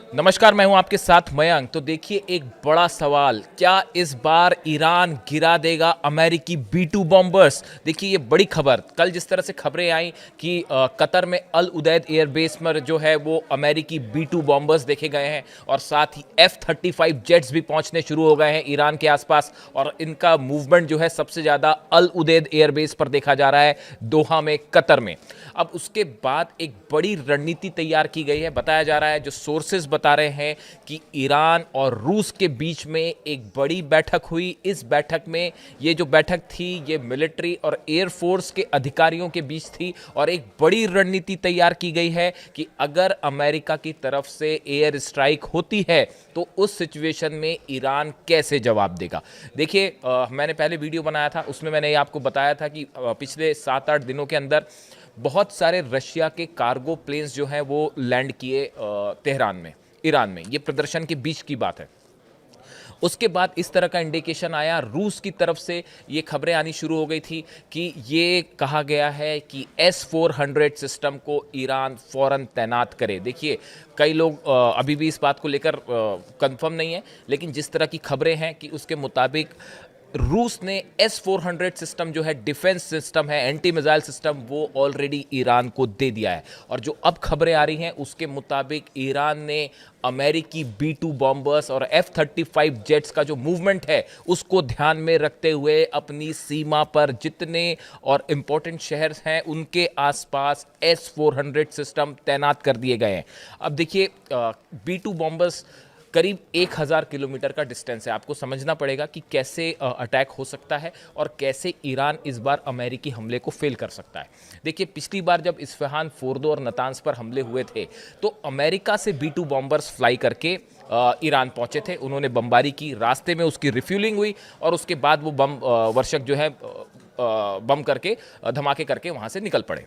नमस्कार, मैं हूं आपके साथ मयंक। तो देखिए, एक बड़ा सवाल, क्या इस बार ईरान गिरा देगा अमेरिकी B-2 बॉम्बर्स? देखिए, ये बड़ी खबर, कल जिस तरह से खबरें आई कि कतर में अल उदैद एयरबेस में जो है वो अमेरिकी B-2 बॉम्बर्स देखे गए हैं और साथ ही F-35 जेट्स भी पहुंचने शुरू हो गए हैं ईरान के आसपास। और इनका मूवमेंट जो है सबसे ज़्यादा अल उदैद एयरबेस पर देखा जा रहा है, दोहा में, कतर में। अब उसके बाद एक बड़ी रणनीति तैयार की गई है। बताया जा रहा है, जो सोर्सेज बता रहे हैं कि ईरान और रूस के बीच में एक बड़ी बैठक हुई। इस बैठक में, ये जो बैठक थी, ये मिलिट्री और एयरफोर्स के अधिकारियों के बीच थी और एक बड़ी रणनीति तैयार की गई है कि अगर अमेरिका की तरफ से एयर स्ट्राइक होती है तो उस सिचुएशन में ईरान कैसे जवाब देगा। देखिए, मैंने पहले वीडियो बनाया था, उसमें मैंने आपको बताया था कि पिछले 7-8 दिनों के अंदर बहुत सारे रशिया के कार्गो प्लेन्स जो हैं वो लैंड किए तेहरान में, ईरान में। ये प्रदर्शन के बीच की बात है। उसके बाद इस तरह का इंडिकेशन आया, रूस की तरफ से ये खबरें आनी शुरू हो गई थी कि ये कहा गया है कि S-400 सिस्टम को ईरान फौरन तैनात करे। देखिए, कई लोग अभी भी इस बात को लेकर कंफर्म नहीं है, लेकिन जिस तरह की खबरें हैं कि उसके मुताबिक रूस ने S-400 सिस्टम जो है, डिफेंस सिस्टम है, एंटी मिसाइल सिस्टम, वो ऑलरेडी ईरान को दे दिया है। और जो अब खबरें आ रही हैं उसके मुताबिक ईरान ने अमेरिकी B-2 बॉम्बर्स और F-35 जेट्स का जो मूवमेंट है उसको ध्यान में रखते हुए अपनी सीमा पर जितने और इंपॉर्टेंट शहर हैं उनके आसपास S-400 सिस्टम तैनात कर दिए गए हैं। अब देखिए, B-2 बॉम्बर्स करीब 1000 किलोमीटर का डिस्टेंस है। आपको समझना पड़ेगा कि कैसे अटैक हो सकता है और कैसे ईरान इस बार अमेरिकी हमले को फेल कर सकता है। देखिए, पिछली बार जब इस्फहान, फोर्दो और नतांज पर हमले हुए थे तो अमेरिका से B-2 बॉम्बर्स फ्लाई करके ईरान पहुंचे थे। उन्होंने बमबारी की, रास्ते में उसकी रिफ्यूलिंग हुई और उसके बाद वो बम वर्षक जो है बम करके, धमाके करके वहां से निकल पड़े।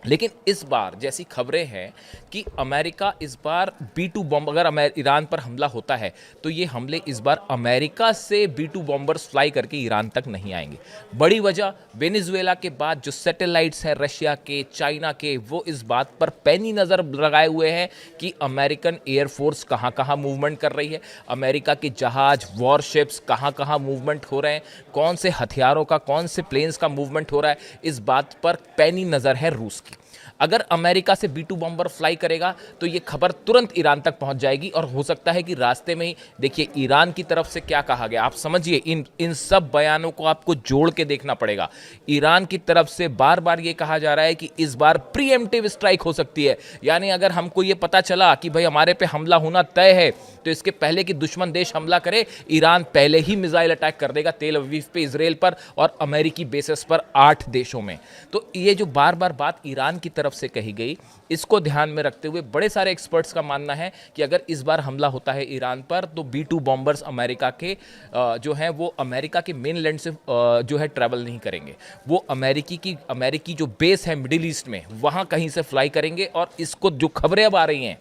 लेकिन इस बार जैसी खबरें हैं कि अमेरिका इस बार B-2 बॉम्ब, अगर ईरान पर हमला होता है तो ये हमले इस बार अमेरिका से B-2 बॉम्बर्स फ्लाई करके ईरान तक नहीं आएंगे। बड़ी वजह, वेनेजुएला के बाद जो सैटेलाइट्स हैं रशिया के, चाइना के, वो इस बात पर पैनी नज़र लगाए हुए हैं कि अमेरिकन एयरफोर्स कहाँ कहाँ मूवमेंट कर रही है, अमेरिका के जहाज, वॉरशिप्स कहाँ कहाँ मूवमेंट हो रहे हैं, कौन से हथियारों का, कौन से प्लेन्स का मूवमेंट हो रहा है। इस बात पर पैनी नज़र है रूस की। अगर अमेरिका से B-2 बॉम्बर फ्लाई करेगा तो ये खबर तुरंत ईरान तक पहुंच जाएगी और हो सकता है कि रास्ते में ही, देखिए, ईरान की तरफ से क्या कहा गया, आप समझिए, इन सब बयानों को आपको जोड़ के देखना पड़ेगा। ईरान की तरफ से बार बार ये कहा जा रहा है कि इस बार प्रीएम्प्टिव स्ट्राइक हो सकती है, यानी अगर हमको ये पता चला कि भाई हमारे पे हमला होना तय है तो इसके पहले कि दुश्मन देश हमला करे, ईरान पहले ही मिसाइल अटैक कर देगा तेल अवीव पे, इजराइल पर और अमेरिकी बेसिस पर 8 देशों में। तो ये जो बार बार बात ईरान की तरफ से कही गई, इसको ध्यान में रखते हुए बड़े सारे एक्सपर्ट्स का मानना है कि अगर इस बार हमला होता है ईरान पर तो B-2 बॉम्बर्स अमेरिका के जो हैं वो अमेरिका के मेन लैंड से जो है ट्रैवल नहीं करेंगे। वो अमेरिकी जो बेस है मिडिल ईस्ट में, वहाँ कहीं से फ्लाई करेंगे। और इसको जो खबरें अब आ रही हैं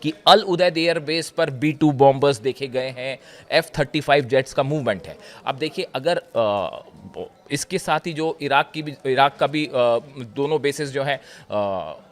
कि अल उदैद एयरबेस पर B-2 बॉम्बर्स देखे गए हैं, F-35 जेट्स का मूवमेंट है। अब देखिए, अगर इसके साथ ही जो इराक का भी दोनों बेसेस जो हैं,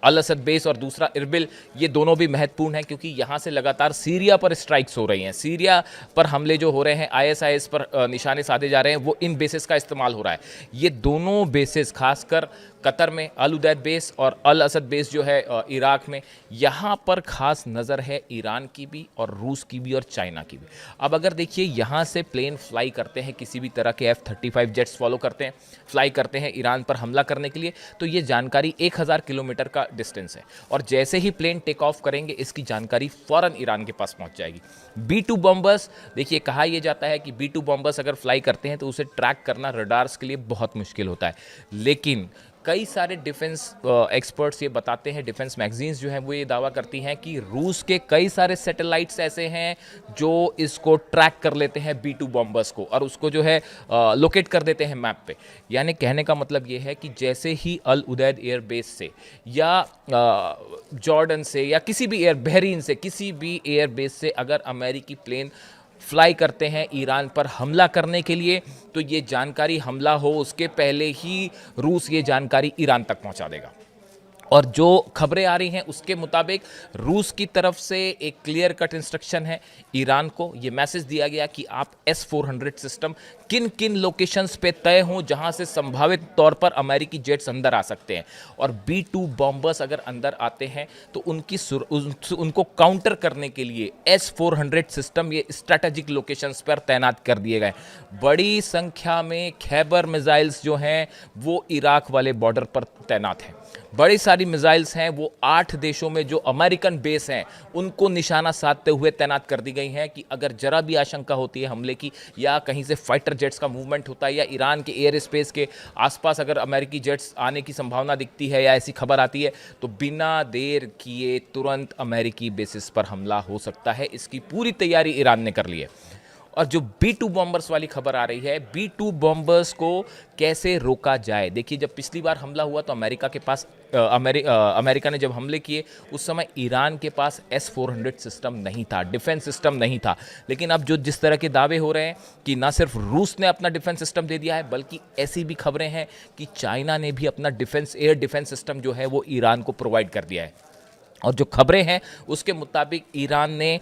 अल असद बेस और दूसरा इरबिल, ये दोनों भी महत्वपूर्ण हैं क्योंकि यहाँ से लगातार सीरिया पर स्ट्राइक्स हो रही हैं। सीरिया पर हमले जो हो रहे हैं, ISIS पर निशाने साधे जा रहे हैं, वो इन बेसेस का इस्तेमाल हो रहा है। ये दोनों बेसेस, खासकर कतर में अल उदैद बेस और अल असद बेस जो है इराक में, यहाँ पर खास नज़र है ईरान की भी और रूस की भी और चाइना की भी। अब अगर देखिए, यहाँ से प्लेन फ्लाई करते हैं, किसी भी तरह के F-35 जेट्स फॉलो करते हैं, फ्लाई करते हैं ईरान पर हमला करने के लिए, तो ये जानकारी 1000 किलोमीटर का डिस्टेंस है और जैसे ही प्लेन टेक ऑफ करेंगे इसकी जानकारी फौरन ईरान के पास पहुंच जाएगी। B-2 बॉम्बर्स, देखिए, कहा यह जाता है कि B-2 बॉम्बर्स अगर फ्लाई करते हैं तो उसे ट्रैक करना रडार्स के लिए बहुत मुश्किल होता है। लेकिन कई सारे डिफेंस एक्सपर्ट्स ये बताते हैं, डिफेंस मैगजीन्स जो हैं वो ये दावा करती हैं कि रूस के कई सारे सैटेलाइट्स ऐसे हैं जो इसको ट्रैक कर लेते हैं B-2 बॉम्बर्स को और उसको जो है लोकेट कर देते हैं मैप पे। यानी कहने का मतलब ये है कि जैसे ही अल उदैद एयर बेस से या जॉर्डन से या किसी भी बहरीन से, किसी भी एयर बेस से अगर अमेरिकी प्लेन फ्लाई करते हैं ईरान पर हमला करने के लिए, तो ये जानकारी, हमला हो उसके पहले ही रूस ये जानकारी ईरान तक पहुंचा देगा। और जो खबरें आ रही हैं उसके मुताबिक रूस की तरफ से एक क्लियर कट इंस्ट्रक्शन है, ईरान को ये मैसेज दिया गया कि आप S-400 सिस्टम किन किन लोकेशंस पे तय हों जहां से संभावित तौर पर अमेरिकी जेट्स अंदर आ सकते हैं, और B-2 बॉम्बर्स अगर अंदर आते हैं तो उनको काउंटर करने के लिए S-400 सिस्टम ये स्ट्रैटेजिक लोकेशंस पर तैनात कर दिए गए। बड़ी संख्या में खैबर मिसाइल्स जो हैं वो इराक वाले बॉर्डर पर तैनात हैं। बड़ी सारी मिसाइल्स हैं वो 8 देशों में जो अमेरिकन बेस हैं उनको निशाना साधते हुए तैनात कर दी गई हैं कि अगर जरा भी आशंका होती है हमले की, या कहीं से फाइटर जेट्स का मूवमेंट होता है, या ईरान के एयर स्पेस के आसपास अगर अमेरिकी जेट्स आने की संभावना दिखती है या ऐसी खबर आती है, तो बिना देर किए तुरंत अमेरिकी बेसिस पर हमला हो सकता है। इसकी पूरी तैयारी ईरान ने कर ली है। और जो B-2 बॉम्बर्स वाली खबर आ रही है, B-2 बॉम्बर्स को कैसे रोका जाए। देखिए, जब पिछली बार हमला हुआ तो अमेरिका के पास अमेरिका ने जब हमले किए उस समय ईरान के पास S-400 सिस्टम नहीं था, डिफेंस सिस्टम नहीं था। लेकिन अब जो जिस तरह के दावे हो रहे हैं कि ना सिर्फ रूस ने अपना डिफेंस सिस्टम दे दिया है, बल्कि ऐसी भी खबरें हैं कि चाइना ने भी अपना एयर डिफेंस सिस्टम जो है वो ईरान को प्रोवाइड कर दिया है। और जो खबरें हैं उसके मुताबिक ईरान ने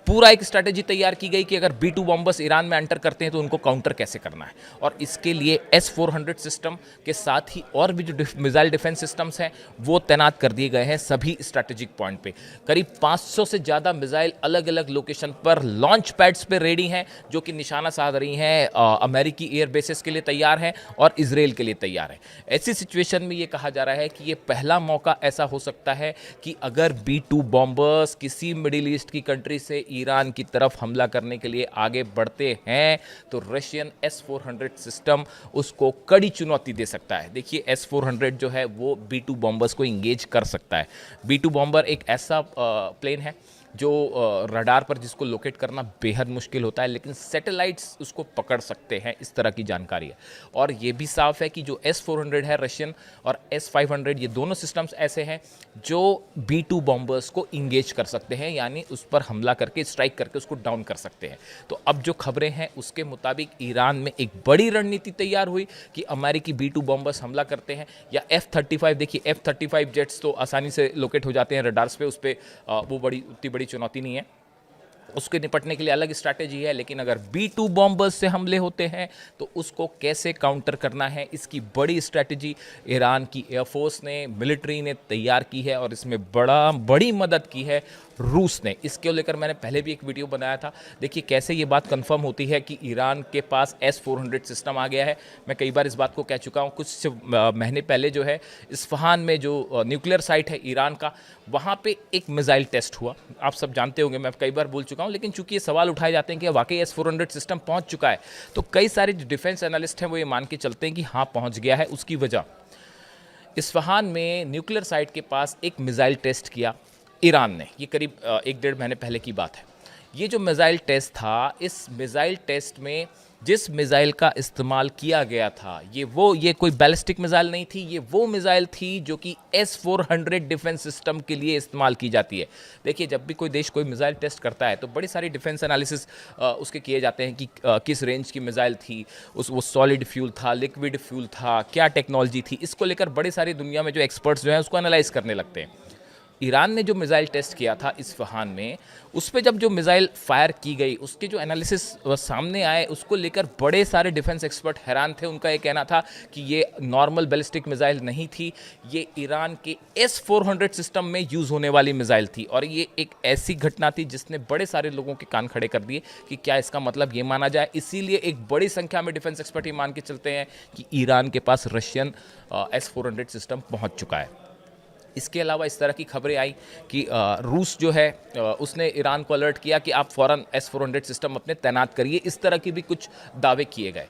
पूरा एक स्ट्रैटेजी तैयार की गई कि अगर B-2 बॉम्बर्स ईरान में एंटर करते हैं तो उनको काउंटर कैसे करना है, और इसके लिए S-400 सिस्टम के साथ ही और भी जो मिसाइल डिफेंस सिस्टम्स हैं वो तैनात कर दिए गए हैं सभी स्ट्रैटेजिक पॉइंट पे। करीब 500 से ज़्यादा मिसाइल अलग अलग लोकेशन पर लॉन्च पैड्स पे रेडी हैं, जो कि निशाना साध रही हैं अमेरिकी एयर बेसिस के लिए तैयार हैं और इसराइल के लिए तैयार है। ऐसी सिचुएशन में ये कहा जा रहा है कि ये पहला मौका ऐसा हो सकता है कि अगर B-2 बॉम्बर्स किसी मिडिल ईस्ट की कंट्री से ईरान की तरफ हमला करने के लिए आगे बढ़ते हैं तो रशियन S-400 सिस्टम उसको कड़ी चुनौती दे सकता है। देखिए, S-400 जो है वो B-2 बॉम्बर्स को इंगेज कर सकता है। B-2 बॉम्बर एक ऐसा प्लेन है जो रडार पर जिसको लोकेट करना बेहद मुश्किल होता है, लेकिन सैटेलाइट्स उसको पकड़ सकते हैं, इस तरह की जानकारी है। और ये भी साफ है कि जो S-400 है रशियन और S-500, ये दोनों सिस्टम्स ऐसे हैं जो B-2 बॉम्बर्स को इंगेज कर सकते हैं, यानी उस पर हमला करके स्ट्राइक करके उसको डाउन कर सकते हैं। तो अब जो खबरें हैं उसके मुताबिक ईरान में एक बड़ी रणनीति तैयार हुई कि अमेरिकी B-2 बॉम्बर्स हमला करते हैं या F-35, देखिए F-35 जेट्स तो आसानी से लोकेट हो जाते हैं रडार्स पे, उस पर वो उतनी बड़ी चुनौती नहीं है, उसके निपटने के लिए अलग स्ट्रैटेजी है। लेकिन अगर B-2 बॉम्बर्स से हमले होते हैं तो उसको कैसे काउंटर करना है, इसकी बड़ी स्ट्रैटेजी ईरान की एयरफोर्स ने, मिलिट्री ने तैयार की है, और इसमें बड़ी मदद की है रूस ने। इसके लेकर मैंने पहले भी एक वीडियो बनाया था। देखिए कैसे ये बात कंफर्म होती है कि ईरान के पास S-400 सिस्टम आ गया है। मैं कई बार इस बात को कह चुका हूँ। कुछ महीने पहले जो है इस्फहान में जो न्यूक्लियर साइट है ईरान का, वहाँ पे एक मिसाइल टेस्ट हुआ। आप सब जानते होंगे, मैं कई बार बोल चुका हूँ, लेकिन चूंकि ये सवाल उठाए जाते हैं कि वाकई S-400 सिस्टम पहुँच चुका है, तो कई सारे जो डिफेंस एनालिस्ट हैं वो ये मान के चलते हैं कि हाँ पहुँच गया है। उसकी वजह, इस्फहान में न्यूक्लियर साइट के पास एक मिसाइल टेस्ट किया ईरान ने। ये करीब 1-1.5 महीने पहले की बात है। ये जो मिसाइल टेस्ट था, इस मिसाइल टेस्ट में जिस मिसाइल का इस्तेमाल किया गया था ये कोई बैलिस्टिक मिसाइल नहीं थी, ये वो मिसाइल थी जो कि S-400 डिफेंस सिस्टम के लिए इस्तेमाल की जाती है। देखिए, जब भी कोई देश कोई मिसाइल टेस्ट करता है तो बड़ी सारी डिफेंस एनालिसिस उसके किए जाते हैं कि किस रेंज की मिसाइल थी, वो सॉलिड फ्यूल था, लिक्विड फ्यूल था, क्या टेक्नोलॉजी थी। इसको लेकर बड़ी सारी दुनिया में जो एक्सपर्ट्स जो हैं उसको एनालाइज करने लगते हैं। ईरान ने जो मिसाइल टेस्ट किया था इस्फहान में, उस पर जब जो मिसाइल फायर की गई उसके जो एनालिसिस सामने आए, उसको लेकर बड़े सारे डिफेंस एक्सपर्ट हैरान थे। उनका ये कहना था कि ये नॉर्मल बैलिस्टिक मिसाइल नहीं थी, ये ईरान के S-400 सिस्टम में यूज़ होने वाली मिसाइल थी। और ये एक ऐसी घटना थी जिसने बड़े सारे लोगों के कान खड़े कर दिए कि क्या इसका मतलब ये माना जाए। इसीलिए एक बड़ी संख्या में डिफेंस एक्सपर्ट ये मान के चलते हैं कि ईरान के पास रशियन S-400 सिस्टम पहुँच चुका है। इसके अलावा इस तरह की खबरें आई कि रूस जो है उसने ईरान को अलर्ट किया कि आप फ़ौरन S-400 सिस्टम अपने तैनात करिए। इस तरह की भी कुछ दावे किए गए।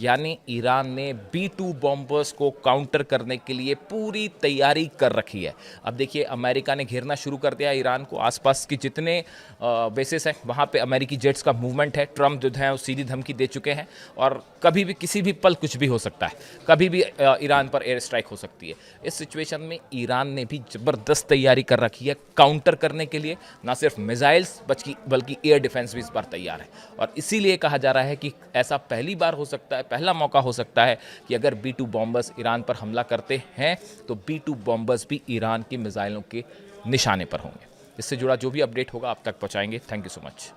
यानी ईरान ने B-2 बॉम्बर्स को काउंटर करने के लिए पूरी तैयारी कर रखी है। अब देखिए, अमेरिका ने घेरना शुरू कर दिया ईरान को। आसपास की जितने बेसिस हैं वहाँ पे अमेरिकी जेट्स का मूवमेंट है। ट्रम्प जो है वो सीधी धमकी दे चुके हैं और कभी भी किसी भी पल कुछ भी हो सकता है, कभी भी ईरान पर एयर स्ट्राइक हो सकती है। इस सिचुएशन में ईरान ने भी ज़बरदस्त तैयारी कर रखी है काउंटर करने के लिए। ना सिर्फ मिसाइल्स बल्कि एयर डिफेंस भी इस बार तैयार है। और इसीलिए कहा जा रहा है कि ऐसा पहली बार हो सकता सकता है, पहला मौका हो सकता है कि अगर B2 बॉम्बर्स ईरान पर हमला करते हैं तो B2 बॉम्बर्स भी ईरान की मिसाइलों के निशाने पर होंगे। इससे जुड़ा जो भी अपडेट होगा आप तक पहुंचाएंगे। Thank you so much.